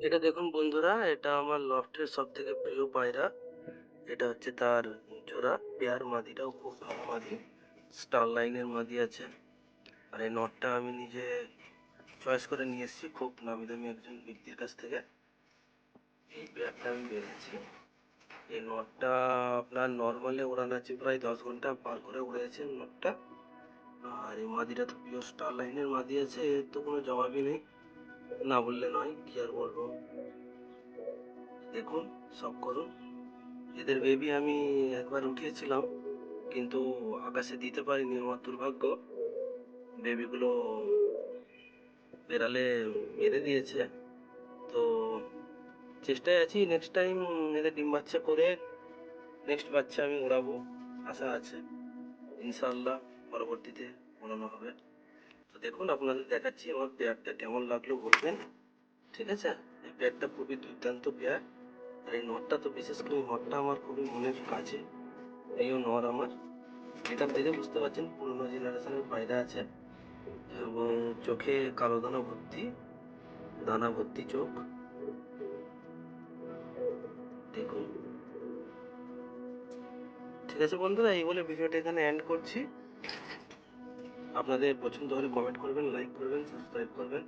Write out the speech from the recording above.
এটা দেখুন বন্ধুরা, এটা আমার লফটের সবথেকে প্রিয় পায়রা। এটা হচ্ছে তার জোড়া। পেয়ার মাদিটাও খুব ভালো মাদি, স্টার লাইনের মাদি আছে। আর এই নটটা আমি নিজে চয়েস করে নিয়ে এসেছি খুব নামি দামি একজন ব্যক্তির কাছ থেকে। এই পেয়ারটা আমি পেয়েছি। এই নটটা আপনার নর্মালে ওড়ানো আছে, প্রায় 10 ঘন্টা পার করে উড়েছে নটটা। আর এই মাদিটা তো পিওর স্টার লাইনের মাদি আছে, এর তো কোনো জবাবই নেই, না বললে নয়, কি আর বলবো। দেখুন, সব করুন। এদের বেবি আমি একবার উঠিয়েছিলাম, কিন্তু আকাশে দিতে পারিনি, আমার দুর্ভাগ্য। বেবিগুলো বেড়ালে মেরে দিয়েছে। তো চেষ্টায় আছি, নেক্সট টাইম এদের ডিম বাচ্চা করে নেক্সট বাচ্চা আমি উড়াবো, আশা আছে। ইনশাআল্লাহ পরবর্তীতে উড়ানো হবে। তো দেখুন, আপনাদের দেখাচ্ছি আমার পেয়ারটা কেমন লাগলো বলবেন, ঠিক আছে? এই পেয়ারটা খুবই দুর্দান্ত পেয়ার। আর এই নটটা তো বিশেষ করে, নটটা আমার খুবই মনের কাছে। এইও নর আমার। এটা দেখে বুঝতে পারছেন পুরোনো জেনারেশনের পায়রা আছে, এবং চোখে কালো দানা ভর্তি, দানা ভর্তি চোখ। দেখুন। ঠিক আছে বন্ধুরা, এই বলে ভিডিওটা এখানে এন্ড করছি। আপনাদের পছন্দ হলে কমেন্ট করবেন, লাইক করবেন, সাবস্ক্রাইব করবেন।